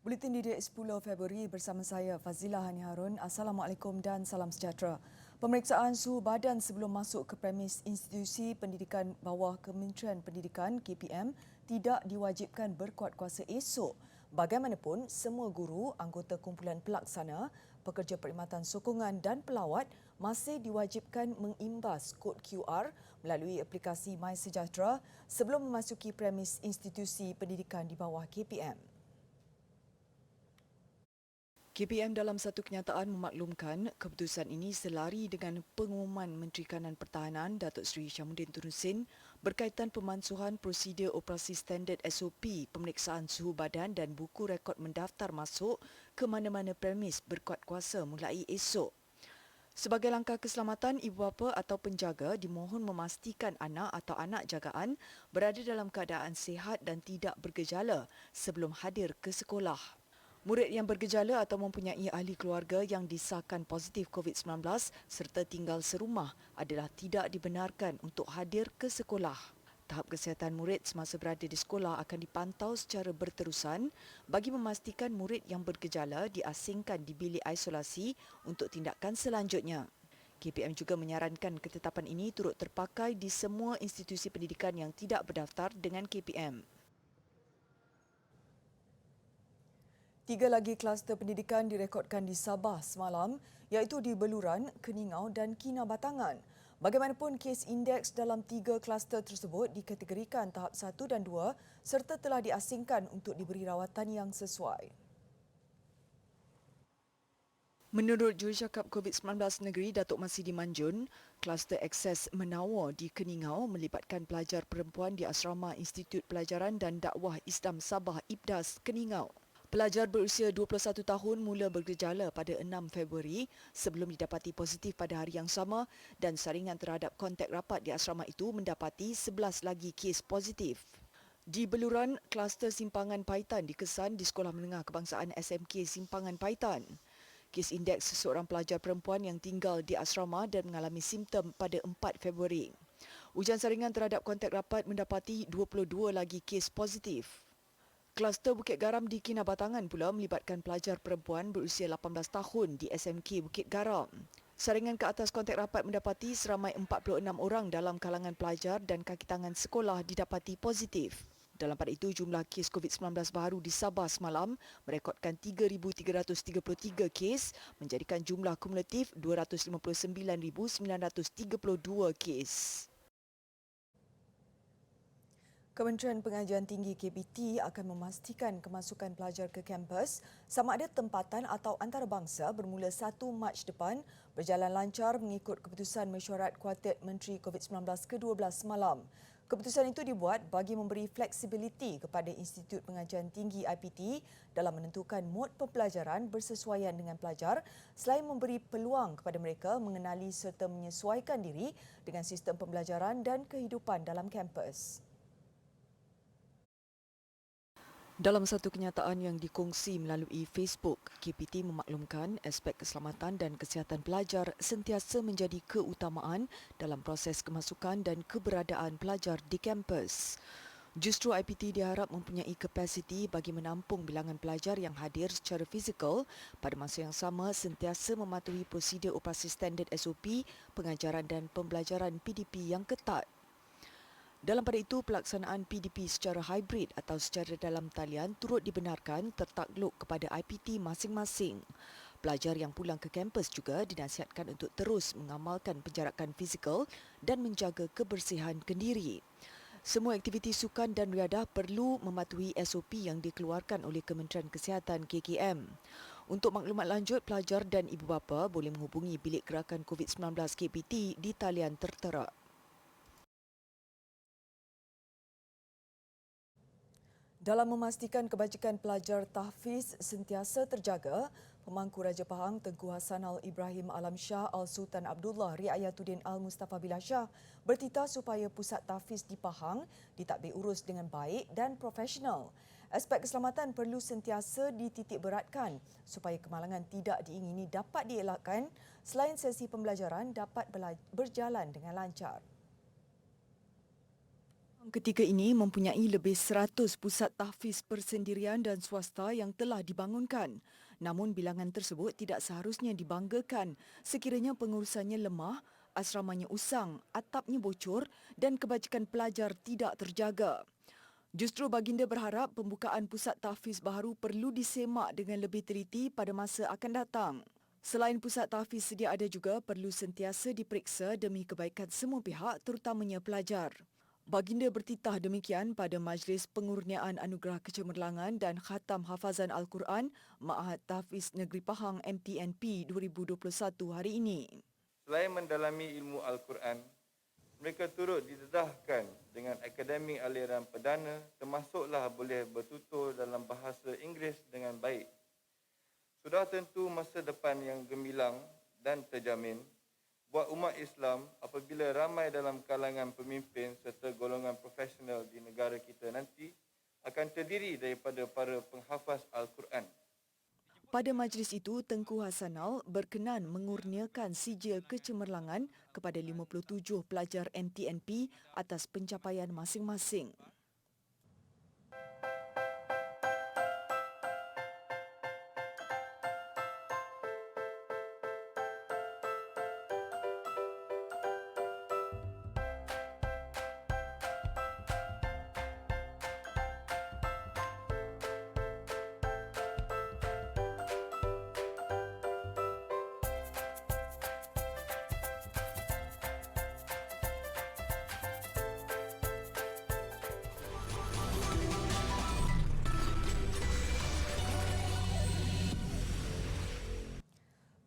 Buletin Didik 10 Februari bersama saya Fazila Hani Harun. Assalamualaikum dan salam sejahtera. Pemeriksaan suhu badan sebelum masuk ke premis institusi pendidikan bawah Kementerian Pendidikan KPM tidak diwajibkan berkuat kuasa esok. Bagaimanapun, semua guru, anggota kumpulan pelaksana, pekerja perkhidmatan sokongan dan pelawat masih diwajibkan mengimbas kod QR melalui aplikasi MySejahtera sebelum memasuki premis institusi pendidikan di bawah KPM. KPM dalam satu kenyataan memaklumkan keputusan ini selari dengan pengumuman Menteri Kanan Pertahanan Datuk Seri Syamuddin Tun Hussein berkaitan pemansuhan prosedur operasi standard SOP pemeriksaan suhu badan dan buku rekod mendaftar masuk ke mana-mana premis berkuat kuasa mulai esok. Sebagai langkah keselamatan, ibu bapa atau penjaga dimohon memastikan anak atau anak jagaan berada dalam keadaan sihat dan tidak bergejala sebelum hadir ke sekolah. Murid yang bergejala atau mempunyai ahli keluarga yang disahkan positif COVID-19 serta tinggal serumah adalah tidak dibenarkan untuk hadir ke sekolah. Tahap kesihatan murid semasa berada di sekolah akan dipantau secara berterusan bagi memastikan murid yang bergejala diasingkan di bilik isolasi untuk tindakan selanjutnya. KPM juga menyarankan ketetapan ini turut terpakai di semua institusi pendidikan yang tidak berdaftar dengan KPM. 3 lagi kluster pendidikan direkodkan di Sabah semalam iaitu di Beluran, Keningau dan Kinabatangan. Bagaimanapun, kes indeks dalam 3 kluster tersebut dikategorikan tahap 1 dan 2 serta telah diasingkan untuk diberi rawatan yang sesuai. Menurut Jurucakap COVID-19 Negeri Datuk Masidi Manjun, kluster akses menawar di Keningau melibatkan pelajar perempuan di Asrama Institut Pelajaran dan Dakwah Islam Sabah IPDAS Keningau. Pelajar berusia 21 tahun mula bergejala pada 6 Februari sebelum didapati positif pada hari yang sama dan saringan terhadap kontak rapat di asrama itu mendapati 11 lagi kes positif. Di Beluran, kluster Simpangan Paitan dikesan di Sekolah Menengah Kebangsaan SMK Simpangan Paitan. Kes indeks seorang pelajar perempuan yang tinggal di asrama dan mengalami simptom pada 4 Februari. Ujian saringan terhadap kontak rapat mendapati 22 lagi kes positif. Kluster Bukit Garam di Kinabatangan pula melibatkan pelajar perempuan berusia 18 tahun di SMK Bukit Garam. Saringan ke atas kontak rapat mendapati seramai 46 orang dalam kalangan pelajar dan kaki tangan sekolah didapati positif. Dalam pada itu, jumlah kes COVID-19 baru di Sabah semalam merekodkan 3,333 kes, menjadikan jumlah kumulatif 259,932 kes. Kementerian Pengajian Tinggi KPT akan memastikan kemasukan pelajar ke kampus sama ada tempatan atau antarabangsa bermula 1 Mac depan berjalan lancar mengikut keputusan mesyuarat Kuartet Menteri COVID-19 ke-12 semalam. Keputusan itu dibuat bagi memberi fleksibiliti kepada Institut Pengajian Tinggi IPT dalam menentukan mod pembelajaran bersesuaian dengan pelajar selain memberi peluang kepada mereka mengenali serta menyesuaikan diri dengan sistem pembelajaran dan kehidupan dalam kampus. Dalam satu kenyataan yang dikongsi melalui Facebook, KPT memaklumkan aspek keselamatan dan kesihatan pelajar sentiasa menjadi keutamaan dalam proses kemasukan dan keberadaan pelajar di kampus. Justru IPT diharap mempunyai kapasiti bagi menampung bilangan pelajar yang hadir secara fizikal pada masa yang sama sentiasa mematuhi prosedur operasi standard SOP, pengajaran dan pembelajaran PDP yang ketat. Dalam pada itu, pelaksanaan PDP secara hybrid atau secara dalam talian turut dibenarkan tertakluk kepada IPT masing-masing. Pelajar yang pulang ke kampus juga dinasihatkan untuk terus mengamalkan penjarakan fizikal dan menjaga kebersihan kendiri. Semua aktiviti sukan dan riadah perlu mematuhi SOP yang dikeluarkan oleh Kementerian Kesihatan KKM. Untuk maklumat lanjut, pelajar dan ibu bapa boleh menghubungi Bilik Gerakan COVID-19 KPT di talian tertera. Dalam memastikan kebajikan pelajar tahfiz sentiasa terjaga, Pemangku Raja Pahang Tengku Hassanal Ibrahim Alam Shah Al-Sultan Abdullah Riayatuddin Al-Mustafa Billah Shah bertitah supaya pusat tahfiz di Pahang ditadbir urus dengan baik dan profesional. Aspek keselamatan perlu sentiasa dititik beratkan supaya kemalangan tidak diingini dapat dielakkan selain sesi pembelajaran dapat berjalan dengan lancar. Ketiga ini mempunyai lebih 100 pusat tahfiz persendirian dan swasta yang telah dibangunkan. Namun bilangan tersebut tidak seharusnya dibanggakan sekiranya pengurusannya lemah, asramanya usang, atapnya bocor dan kebajikan pelajar tidak terjaga. Justru baginda berharap pembukaan pusat tahfiz baru perlu disemak dengan lebih teliti pada masa akan datang. Selain pusat tahfiz sedia ada juga perlu sentiasa diperiksa demi kebaikan semua pihak terutamanya pelajar. Baginda bertitah demikian pada Majlis Pengurniaan Anugerah Kecemerlangan dan Khatam Hafazan Al-Quran Ma'had Tahfiz Negeri Pahang MTNP 2021 hari ini. Selain mendalami ilmu Al-Quran, mereka turut didedahkan dengan akademik aliran perdana termasuklah boleh bertutur dalam bahasa Inggeris dengan baik. Sudah tentu masa depan yang gemilang dan terjamin buat umat Islam apabila ramai dalam kalangan pemimpin serta golongan profesional di negara kita nanti akan terdiri daripada para penghafaz Al-Quran. Pada majlis itu, Tengku Hasanal berkenan mengurniakan sijil kecemerlangan kepada 57 pelajar MTNP atas pencapaian masing-masing.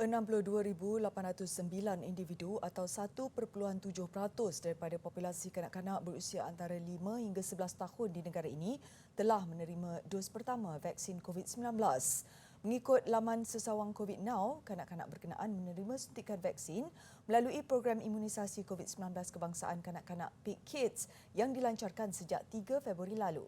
...62,809 individu atau 1.7% daripada populasi kanak-kanak berusia antara 5 hingga 11 tahun di negara ini telah menerima dos pertama vaksin COVID-19. Mengikut laman Sesawang COVID Now, kanak-kanak berkenaan menerima suntikan vaksin melalui program imunisasi COVID-19 kebangsaan kanak-kanak Peak Kids yang dilancarkan sejak 3 Februari lalu.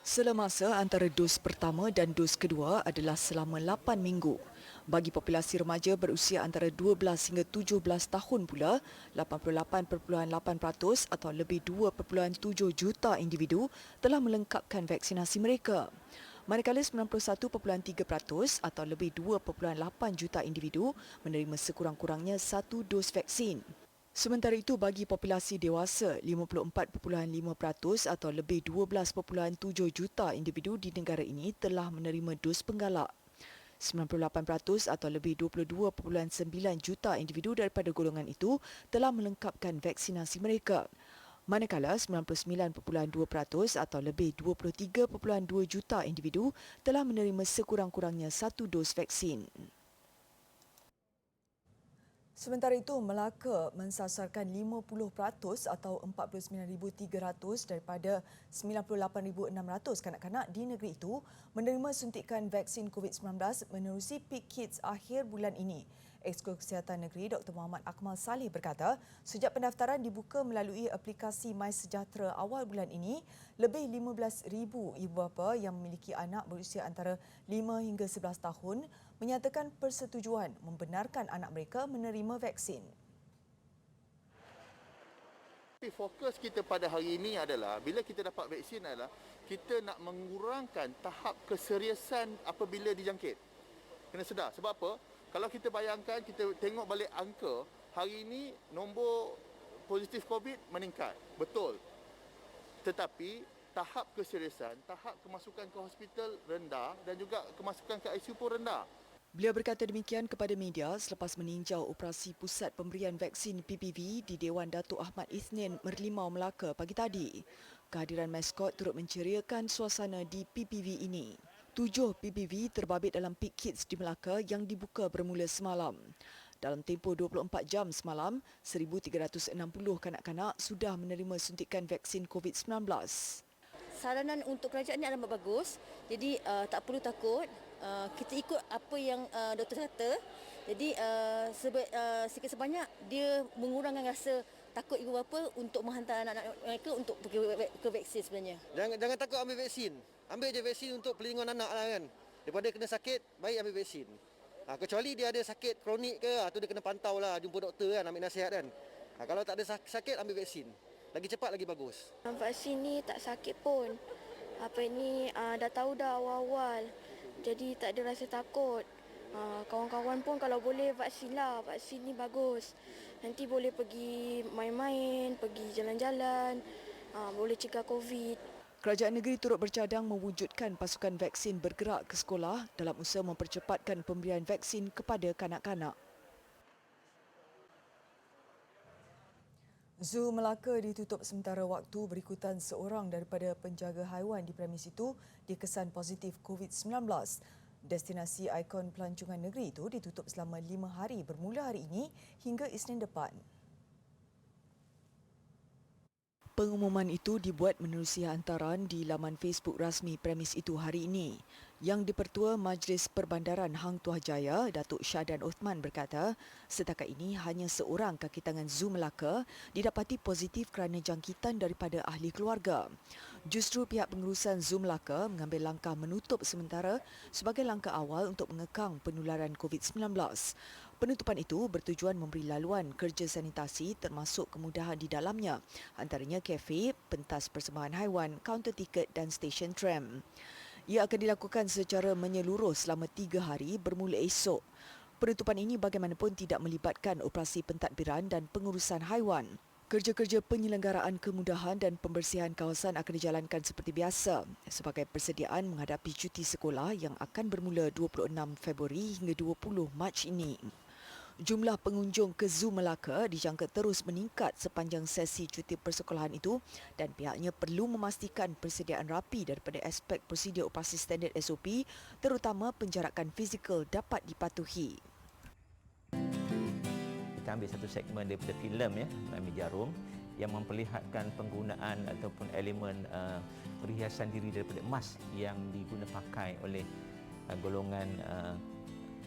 Selemasa antara dos pertama dan dos kedua adalah selama 8 minggu. Bagi populasi remaja berusia antara 12 hingga 17 tahun pula, 88.8% atau lebih 2.7 juta individu telah melengkapkan vaksinasi mereka. Manakala 91.3% atau lebih 2.8 juta individu menerima sekurang-kurangnya satu dos vaksin. Sementara itu, bagi populasi dewasa, 54.5% atau lebih 12.7 juta individu di negara ini telah menerima dos penggalak. 98% atau lebih 22.9 juta individu daripada golongan itu telah melengkapkan vaksinasi mereka. Manakala 99.2% atau lebih 23.2 juta individu telah menerima sekurang-kurangnya satu dos vaksin. Sementara itu, Melaka mensasarkan 50% atau 49,300 daripada 98,600 kanak-kanak di negeri itu menerima suntikan vaksin COVID-19 menerusi Peak Kids akhir bulan ini. Exco Kesihatan Negeri Dr. Muhammad Akmal Saleh berkata, sejak pendaftaran dibuka melalui aplikasi MySejahtera awal bulan ini, lebih 15,000 ibu bapa yang memiliki anak berusia antara 5 hingga 11 tahun menyatakan persetujuan membenarkan anak mereka menerima vaksin. Fokus kita pada hari ini adalah bila kita dapat vaksin adalah kita nak mengurangkan tahap keseriusan apabila dijangkit. Kena sedar sebab apa? Kalau kita bayangkan, kita tengok balik angka, hari ini nombor positif COVID meningkat. Betul. Tetapi tahap keseriusan, tahap kemasukan ke hospital rendah dan juga kemasukan ke ICU pun rendah. Beliau berkata demikian kepada media selepas meninjau operasi pusat pemberian vaksin PPV di Dewan Datuk Ahmad Isnin Merlimau Melaka pagi tadi. Kehadiran maskot turut menceriakan suasana di PPV ini. 7 PPV terbabit dalam Peak Kids di Melaka yang dibuka bermula semalam. Dalam tempoh 24 jam semalam, 1,360 kanak-kanak sudah menerima suntikan vaksin COVID-19. Saranan untuk kerajaan ini amat bagus. Jadi tak perlu takut. Kita ikut apa yang doktor kata. Jadi sikit sebanyak dia mengurangkan rasa takut ibu bapa untuk menghantar anak-anak mereka untuk pergi ke vaksin sebenarnya. Jangan takut ambil vaksin. Ambil je vaksin untuk pelindungan anak lah kan. Daripada kena sakit, baik ambil vaksin. Kecuali dia ada sakit kronik ke, atau dia kena pantau lah, jumpa doktor kan, ambil nasihat kan. Kalau tak ada sakit, ambil vaksin. Lagi cepat, lagi bagus. Vaksin ni tak sakit pun. Dah tahu dah awal-awal. Jadi tak ada rasa takut. Kawan-kawan pun kalau boleh vaksin lah. Vaksin ni bagus. Nanti boleh pergi main-main, pergi jalan-jalan. Boleh cegah COVID. Kerajaan negeri turut bercadang mewujudkan pasukan vaksin bergerak ke sekolah dalam usaha mempercepatkan pemberian vaksin kepada kanak-kanak. Zoo Melaka ditutup sementara waktu berikutan seorang daripada penjaga haiwan di premis itu dikesan positif COVID-19. Destinasi ikon pelancongan negeri itu ditutup selama 5 hari bermula hari ini hingga Isnin depan. Pengumuman itu dibuat menerusi hantaran di laman Facebook rasmi premis itu hari ini. Yang di-Pertua Majlis Perbandaran Hang Tuah Jaya, Datuk Syahdan Othman berkata, setakat ini hanya seorang kaki tangan Zoo Melaka didapati positif kerana jangkitan daripada ahli keluarga. Justru pihak pengurusan Zoo Melaka mengambil langkah menutup sementara sebagai langkah awal untuk mengekang penularan COVID-19. Penutupan itu bertujuan memberi laluan kerja sanitasi termasuk kemudahan di dalamnya, antaranya kafe, pentas persembahan haiwan, kaunter tiket dan stesen tram. Ia akan dilakukan secara menyeluruh selama 3 hari bermula esok. Penutupan ini bagaimanapun tidak melibatkan operasi pentadbiran dan pengurusan haiwan. Kerja-kerja penyelenggaraan kemudahan dan pembersihan kawasan akan dijalankan seperti biasa sebagai persediaan menghadapi cuti sekolah yang akan bermula 26 Februari hingga 20 Mac ini. Jumlah pengunjung ke Zoo Melaka dijangka terus meningkat sepanjang sesi cuti persekolahan itu dan pihaknya perlu memastikan persediaan rapi daripada aspek prosedur operasi standard SOP terutama penjarakan fizikal dapat dipatuhi. Kita ambil satu segmen daripada filem Mami Jarum yang memperlihatkan penggunaan ataupun elemen perhiasan diri daripada emas yang diguna pakai oleh golongan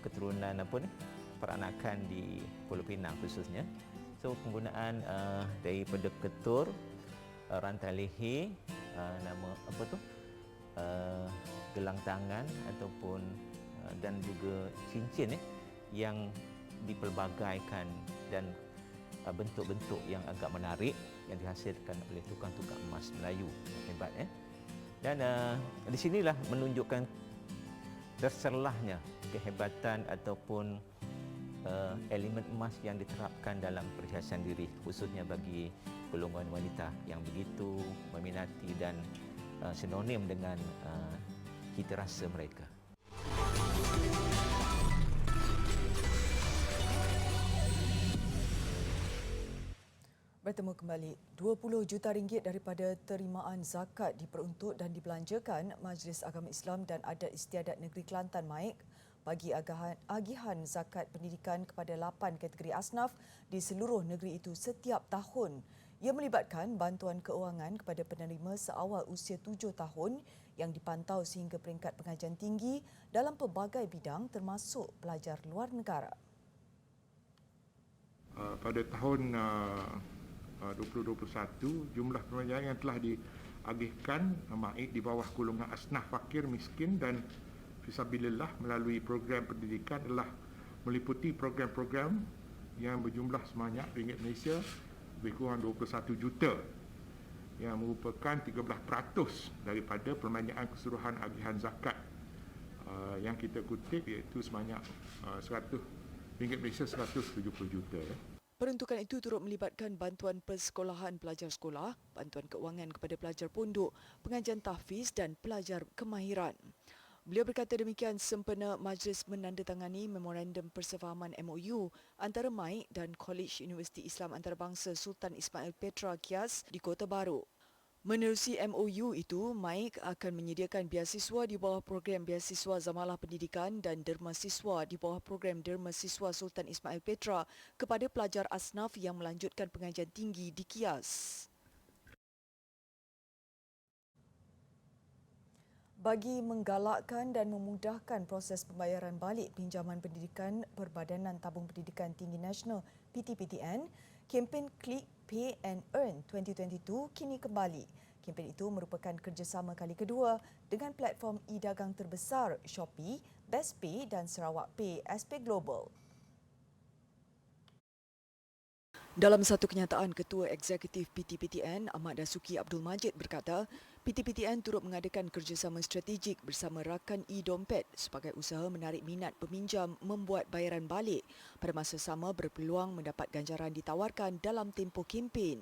keturunan peranakan di Pulau Pinang khususnya. So penggunaan daripada ketur, rantai leher, gelang tangan ataupun dan juga cincin yang dipelbagaikan dan bentuk-bentuk yang agak menarik yang dihasilkan oleh tukang-tukang emas Melayu yang hebat. Dan di sinilah menunjukkan terserlahnya kehebatan ataupun elemen emas yang diterapkan dalam perhiasan diri khususnya bagi golongan wanita yang begitu meminati dan sinonim dengan cita rasa mereka. Bertemu kembali. 20 juta ringgit daripada terimaan zakat diperuntuk dan dibelanjakan Majlis Agama Islam dan Adat Istiadat Negeri Kelantan MAIK bagi agihan zakat pendidikan kepada 8 kategori asnaf di seluruh negeri itu setiap tahun. Ia melibatkan bantuan keuangan kepada penerima seawal usia 7 tahun yang dipantau sehingga peringkat pengajian tinggi dalam pelbagai bidang termasuk pelajar luar negara. Pada tahun 2021, jumlah pembayaran yang telah diagihkan MAIK di bawah golongan asnaf fakir miskin dan fisabilillah melalui program pendidikan adalah meliputi program-program yang berjumlah sebanyak ringgit Malaysia lebih kurang 21 juta yang merupakan 13% daripada perbelanjaan keseluruhan agihan zakat yang kita kutip iaitu sebanyak ringgit Malaysia 170 juta. Peruntukan itu turut melibatkan bantuan persekolahan pelajar sekolah, bantuan keuangan kepada pelajar pondok, pengajian tahfiz dan pelajar kemahiran. Beliau berkata demikian sempena majlis menandatangani memorandum persefahaman MOU antara MAIK dan College Universiti Islam Antarabangsa Sultan Ismail Petra Kias di Kota Baru. Menerusi MOU itu, MAIK akan menyediakan biasiswa di bawah program Biasiswa Zamalah Pendidikan dan derma siswa di bawah program Derma Siswa Sultan Ismail Petra kepada pelajar asnaf yang melanjutkan pengajian tinggi di Kias. Bagi menggalakkan dan memudahkan proses pembayaran balik pinjaman pendidikan Perbadanan Tabung Pendidikan Tinggi Nasional PTPTN, kempen Click, Pay and Earn 2022 kini kembali. Kempen itu merupakan kerjasama kali kedua dengan platform e-dagang terbesar Shopee, BestPay dan Sarawak Pay SP Global. Dalam satu kenyataan, Ketua Eksekutif PTPTN Ahmad Dasuki Abdul Majid berkata, PTPTN turut mengadakan kerjasama strategik bersama rakan e-Dompet sebagai usaha menarik minat peminjam membuat bayaran balik pada masa sama berpeluang mendapat ganjaran ditawarkan dalam tempoh kempen.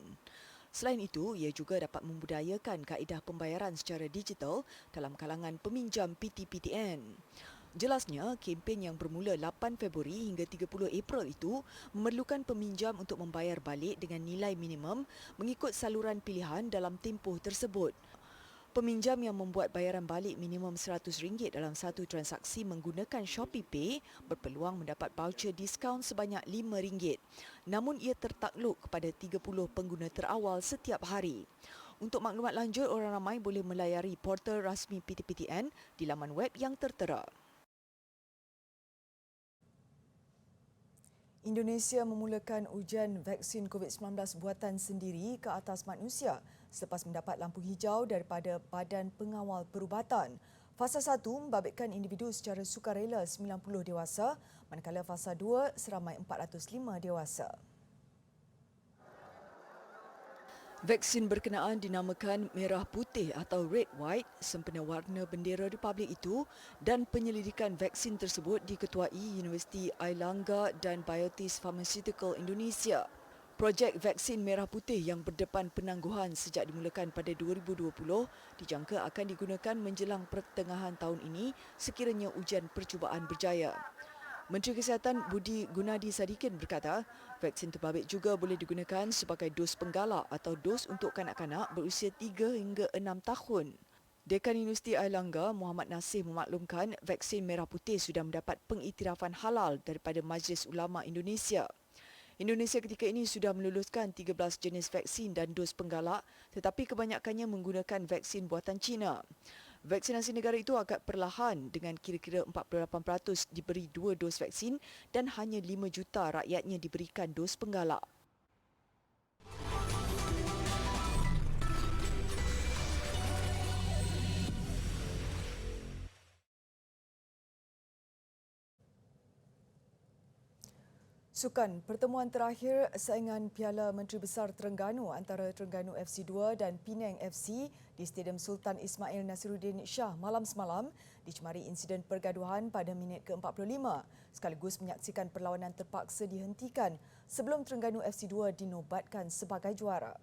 Selain itu, ia juga dapat membudayakan kaedah pembayaran secara digital dalam kalangan peminjam PTPTN. Jelasnya, kempen yang bermula 8 Februari hingga 30 April itu memerlukan peminjam untuk membayar balik dengan nilai minimum mengikut saluran pilihan dalam tempoh tersebut. Peminjam yang membuat bayaran balik minimum RM100 dalam satu transaksi menggunakan ShopeePay berpeluang mendapat voucher diskaun sebanyak RM5. Namun ia tertakluk kepada 30 pengguna terawal setiap hari. Untuk maklumat lanjut, orang ramai boleh melayari portal rasmi PTPTN di laman web yang tertera. Indonesia memulakan ujian vaksin COVID-19 buatan sendiri ke atas manusia selepas mendapat lampu hijau daripada Badan Pengawal Perubatan. Fasa 1 membabitkan individu secara sukarela 90 dewasa, manakala fasa 2 seramai 405 dewasa. Vaksin berkenaan dinamakan Merah Putih atau Red White sempena warna bendera Republik itu dan penyelidikan vaksin tersebut diketuai Universiti Airlangga dan Biotis Pharmaceutical Indonesia. Projek vaksin Merah Putih yang berdepan penangguhan sejak dimulakan pada 2020 dijangka akan digunakan menjelang pertengahan tahun ini sekiranya ujian percubaan berjaya. Menteri Kesihatan Budi Gunadi Sadikin berkata, vaksin terbabit juga boleh digunakan sebagai dos penggalak atau dos untuk kanak-kanak berusia 3 hingga 6 tahun. Dekan Universiti Airlangga, Muhammad Nasir memaklumkan vaksin Merah Putih sudah mendapat pengiktirafan halal daripada Majlis Ulama Indonesia. Indonesia ketika ini sudah meluluskan 13 jenis vaksin dan dos penggalak tetapi kebanyakannya menggunakan vaksin buatan China. Vaksinasi negara itu agak perlahan dengan kira-kira 48% diberi 2 dos vaksin dan hanya 5 juta rakyatnya diberikan dos penggalak. Sukan, pertemuan terakhir saingan Piala Menteri Besar Terengganu antara Terengganu FC 2 dan Penang FC di Stadium Sultan Ismail Nasiruddin Shah malam semalam dicemari insiden pergaduhan pada minit ke-45 sekaligus menyaksikan perlawanan terpaksa dihentikan sebelum Terengganu FC 2 dinobatkan sebagai juara.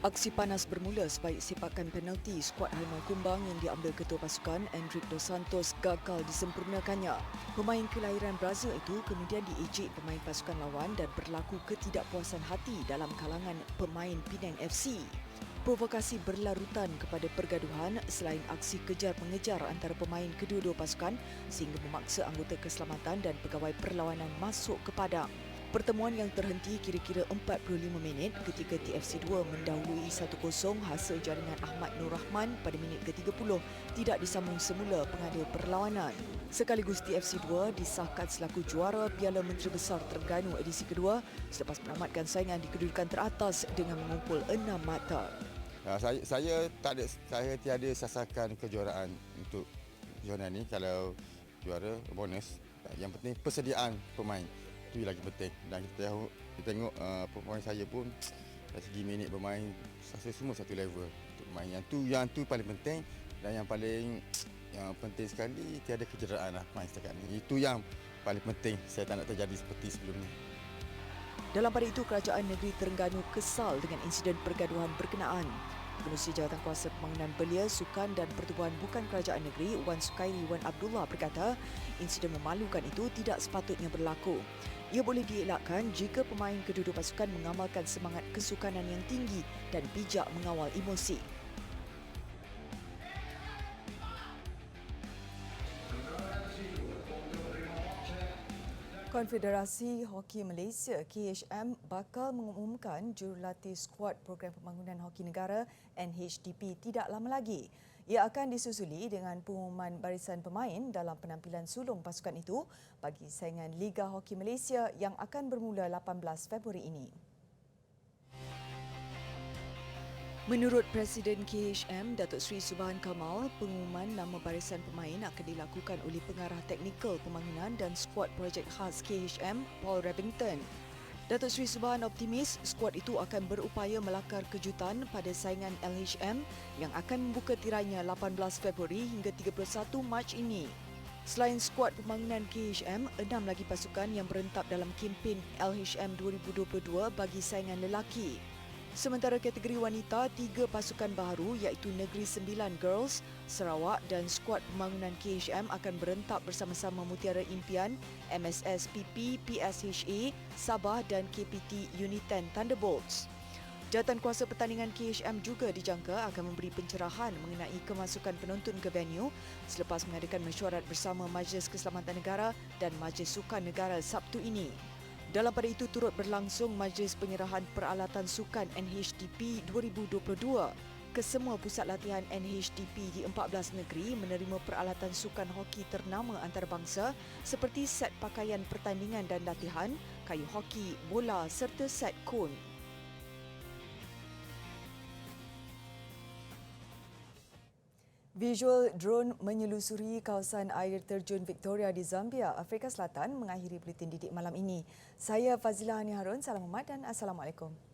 Aksi panas bermula sebaik sepakan penalti skuad Harimau Kumbang yang diambil ketua pasukan Enrique Dos Santos gagal disempurnakannya. Pemain kelahiran Brazil itu kemudian diejek pemain pasukan lawan dan berlaku ketidakpuasan hati dalam kalangan pemain Penang FC. Provokasi berlarutan kepada pergaduhan selain aksi kejar-mengejar antara pemain kedua-dua pasukan sehingga memaksa anggota keselamatan dan pegawai perlawanan masuk ke padang. Pertemuan yang terhenti kira-kira 45 minit ketika TFC 2 mendahului 1-0 hasil jaringan Ahmad Nur Rahman pada minit ke-30 tidak disambung semula pengada perlawanan. Sekaligus TFC 2 disahkan selaku juara Piala Menteri Besar Terengganu edisi kedua selepas menamatkan saingan di kedudukan teratas dengan mengumpul 6 mata. Saya tiada sasakan kejuaraan untuk zona ni. Kalau juara bonus, yang penting persediaan pemain itu lagi penting. Dan kita tengok pemain saya pun dari segi minit bermain rasa semua satu level untuk bermain. Yang tu paling penting, dan yang penting sekali tiada kecederaan lah pemain setakat ni. Itu yang paling penting, saya tak nak terjadi seperti sebelum ni. Dalam pada itu, Kerajaan Negeri Terengganu kesal dengan insiden pergaduhan berkenaan. Pengerusi Jawatankuasa Pembangunan Belia, Sukan dan Pertubuhan Bukan Kerajaan Negeri Wan Sukairi Wan Abdullah berkata, insiden memalukan itu tidak sepatutnya berlaku. Ia boleh dielakkan jika pemain kedua-dua pasukan mengamalkan semangat kesukanan yang tinggi dan bijak mengawal emosi. Konfederasi Hoki Malaysia KHM bakal mengumumkan jurulatih skuad Program Pembangunan Hoki Negara NHDP tidak lama lagi. Ia akan disusuli dengan pengumuman barisan pemain dalam penampilan sulung pasukan itu bagi saingan Liga Hoki Malaysia yang akan bermula 18 Februari ini. Menurut Presiden KHM, Datuk Seri Subhan Kamal, pengumuman nama barisan pemain akan dilakukan oleh pengarah teknikal pembangunan dan skuad projek khas KHM, Paul Remington. Datuk Seri Subhan optimis skuad itu akan berupaya melakar kejutan pada saingan LHM yang akan membuka tirainya 18 Februari hingga 31 Mac ini. Selain skuad pembangunan KHM, 6 lagi pasukan yang berentap dalam kempen LHM 2022 bagi saingan lelaki. Sementara kategori wanita, 3 pasukan baharu iaitu Negeri Sembilan Girls, Sarawak dan skuad pembangunan KHM akan berentap bersama-sama Mutiara Impian, MSS PP, PSHA, Sabah dan KPT Unit 10 Thunderbolts. Jawatankuasa pertandingan KHM juga dijangka akan memberi pencerahan mengenai kemasukan penonton ke venue selepas mengadakan mesyuarat bersama Majlis Keselamatan Negara dan Majlis Sukan Negara Sabtu ini. Dalam pada itu turut berlangsung Majlis Penyerahan Peralatan Sukan NHDP 2022. Kesemua pusat latihan NHDP di 14 negeri menerima peralatan sukan hoki ternama antarabangsa seperti set pakaian pertandingan dan latihan, kayu hoki, bola serta set kon. Visual drone menyelusuri kawasan air terjun Victoria di Zambia, Afrika Selatan mengakhiri buletin didik malam ini. Saya Fazila Hani Harun, salam hormat dan Assalamualaikum.